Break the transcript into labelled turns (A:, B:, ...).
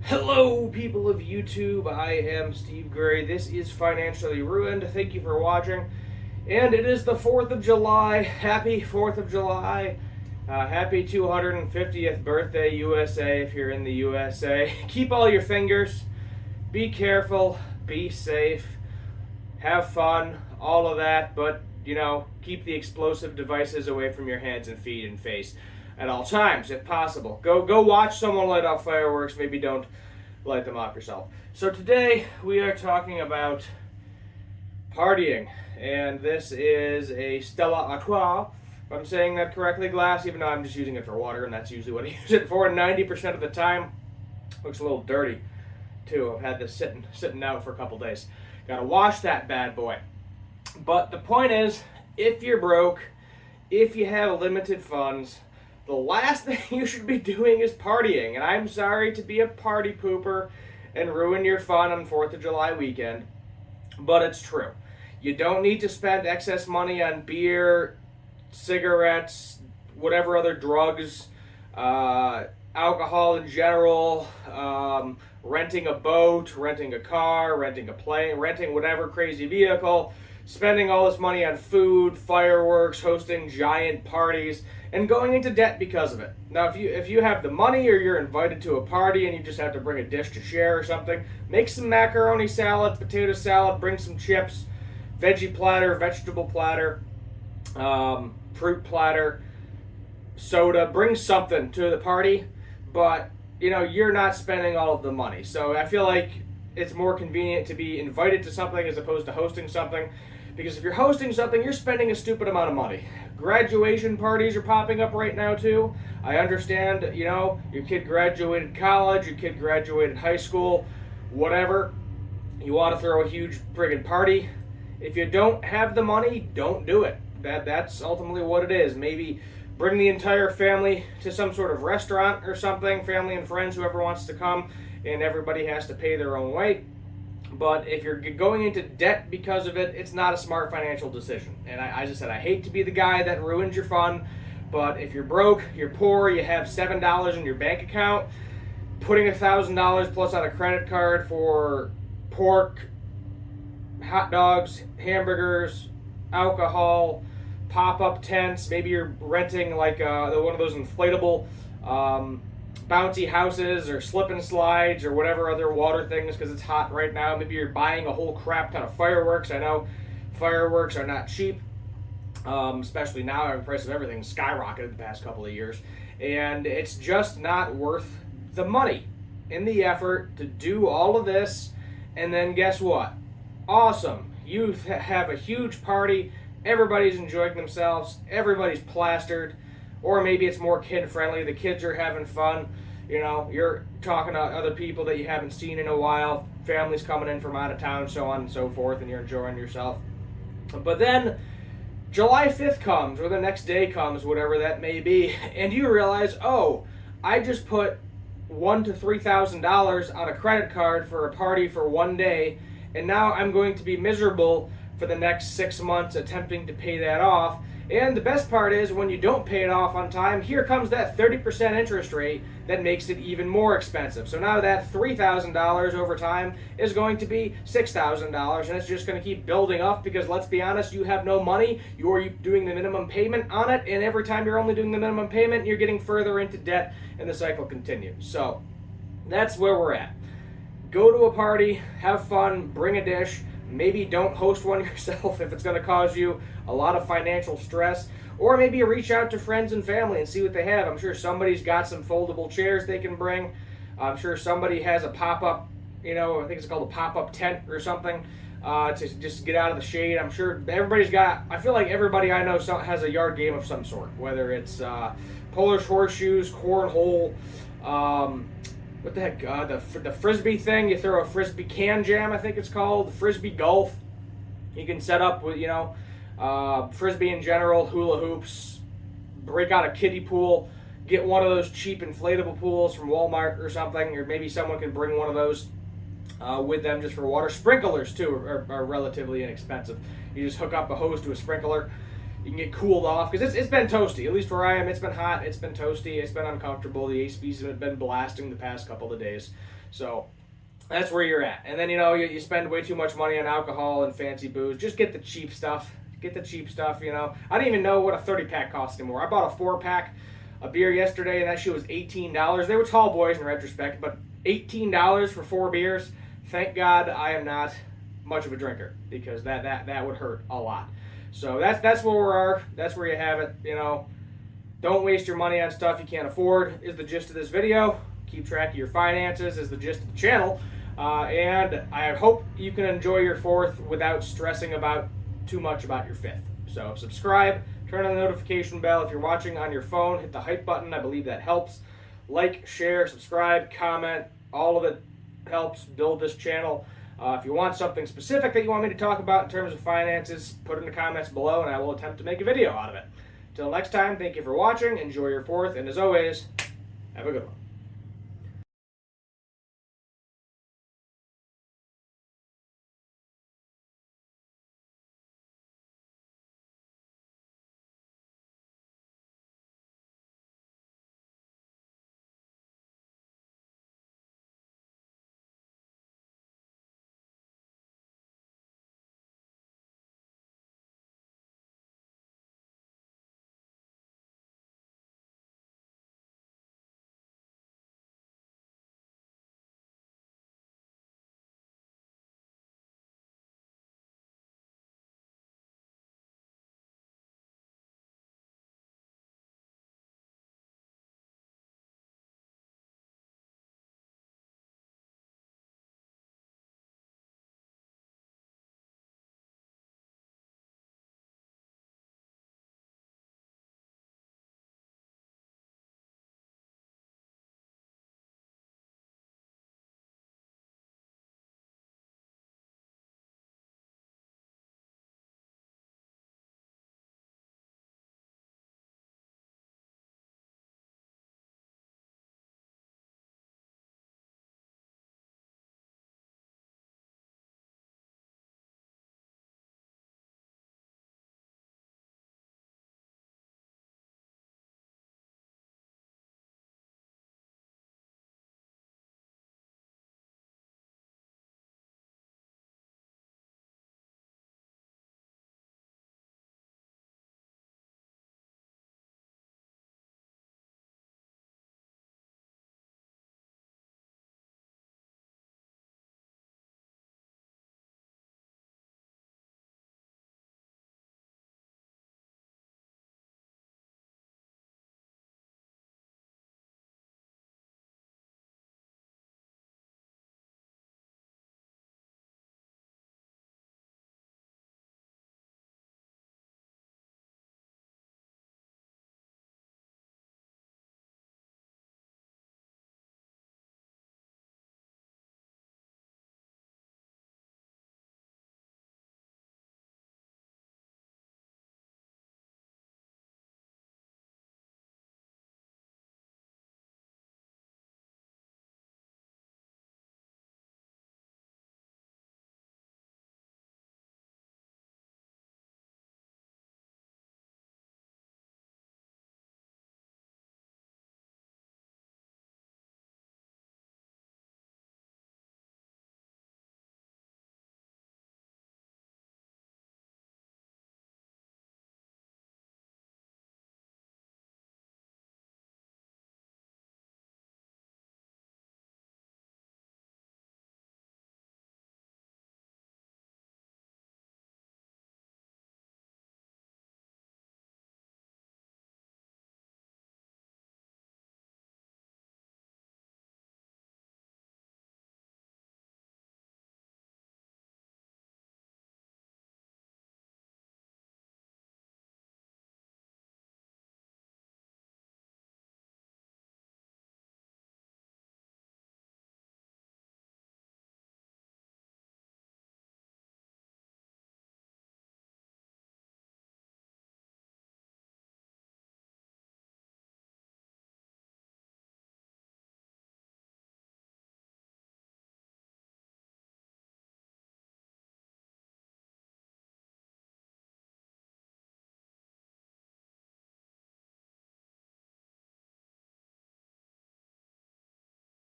A: Hello, people of YouTube. I am Steve Gray. This is Financially Ruined. Thank you for watching. And it is the 4th of July. Happy 4th of July. Happy 250th birthday, USA, if you're in the USA. Keep all your fingers. Be careful. Be safe. Have fun. All of that. But, keep the explosive devices away from your hands and feet and face at all times, if possible. Go watch someone light off fireworks. Maybe don't light them off yourself. So today we are talking about partying, and this is a Stella Artois, if I'm saying that correctly, glass, even though I'm just using it for water, and that's usually what I use it for 90% of the time. Looks a little dirty, too. I've had this sitting out for a couple days. Gotta wash that bad boy. But the point is, if you're broke, if you have limited funds, the last thing you should be doing is partying. And I'm sorry to be a party pooper and ruin your fun on 4th of July weekend, but it's true. You don't need to spend excess money on beer, cigarettes, whatever other drugs, alcohol in general, renting a boat, renting a car, renting a plane, renting whatever crazy vehicle, spending all this money on food, fireworks, hosting giant parties, and going into debt because of it. Now, if you have the money or you're invited to a party and you just have to bring a dish to share or something, make some macaroni salad, potato salad, bring some chips, veggie platter, vegetable platter, fruit platter, soda, bring something to the party, but you're not spending all of the money. So I feel like it's more convenient to be invited to something as opposed to hosting something, because if you're hosting something, you're spending a stupid amount of money. Graduation parties are popping up right now too. I understand, your kid graduated college, your kid graduated high school, whatever. You want to throw a huge friggin' party. If you don't have the money, don't do it. That's ultimately what it is. Maybe bring the entire family to some sort of restaurant or something, family and friends, whoever wants to come, and everybody has to pay their own way. But if you're going into debt because of it, it's not a smart financial decision. And I just said, I hate to be the guy that ruins your fun, but if you're broke, you're poor, you have $7 in your bank account, putting $1,000 plus on a credit card for pork, hot dogs, hamburgers, alcohol, pop-up tents, maybe you're renting like one of those inflatable bouncy houses or slip and slides or whatever other water things because it's hot right now. Maybe you're buying a whole crap ton of fireworks. I know fireworks are not cheap, especially now. The price of everything skyrocketed the past couple of years, and it's just not worth the money and the effort to do all of this. And then guess what? Awesome. You have a huge party. Everybody's enjoying themselves. Everybody's plastered. Or maybe it's more kid-friendly. The kids are having fun. You're talking to other people that you haven't seen in a while. Families coming in from out of town, so on and so forth, and you're enjoying yourself. But then July 5th comes, or the next day comes, whatever that may be, and you realize, oh, I just put $1,000 to $3,000 on a credit card for a party for one day, and now I'm going to be miserable for the next 6 months attempting to pay that off. And the best part is, when you don't pay it off on time, here comes that 30% interest rate that makes it even more expensive. So now that $3,000 over time is going to be $6,000, and it's just going to keep building up because, let's be honest, you have no money, you're doing the minimum payment on it, and every time you're only doing the minimum payment, you're getting further into debt, and the cycle continues. So that's where we're at. Go to a party, have fun, bring a dish. Maybe don't host one yourself if it's going to cause you a lot of financial stress. Or maybe you reach out to friends and family and see what they have. I'm sure somebody's got some foldable chairs they can bring. I'm sure somebody has a pop-up, I think it's called a pop-up tent or something, to just get out of the shade. I'm sure everybody's got, I feel like everybody I know has a yard game of some sort, whether it's Polish horseshoes, cornhole, what the heck, the frisbee thing, you throw a frisbee can jam, I think it's called, frisbee golf. You can set up with, frisbee in general, hula hoops, break out a kiddie pool, get one of those cheap inflatable pools from Walmart or something, or maybe someone can bring one of those with them just for water. Sprinklers, too, are relatively inexpensive. You just hook up a hose to a sprinkler. you can get cooled off, because it's been toasty. At least where I am, it's been hot, it's been toasty, it's been uncomfortable. The ACs have been blasting the past couple of days. So that's where you're at. And then, you spend way too much money on alcohol and fancy booze. Just get the cheap stuff. Get the cheap stuff, I didn't even know what a 30-pack cost anymore. I bought a 4-pack of beer yesterday, and that shit was $18. They were tall boys in retrospect, but $18 for 4 beers. Thank God I am not much of a drinker, because that would hurt a lot. So that's where we are. That's where you have it. Don't waste your money on stuff you can't afford is the gist of this video. Keep track of your finances is the gist of the channel. And I hope you can enjoy your 4th without stressing too much about your 5th. So subscribe, turn on the notification bell. If you're watching on your phone, hit the hype button. I believe that helps. Like, share, subscribe, comment. All of it helps build this channel. If you want something specific that you want me to talk about in terms of finances, put it in the comments below and I will attempt to make a video out of it. Till next time, thank you for watching. Enjoy your 4th, and as always, have a good one.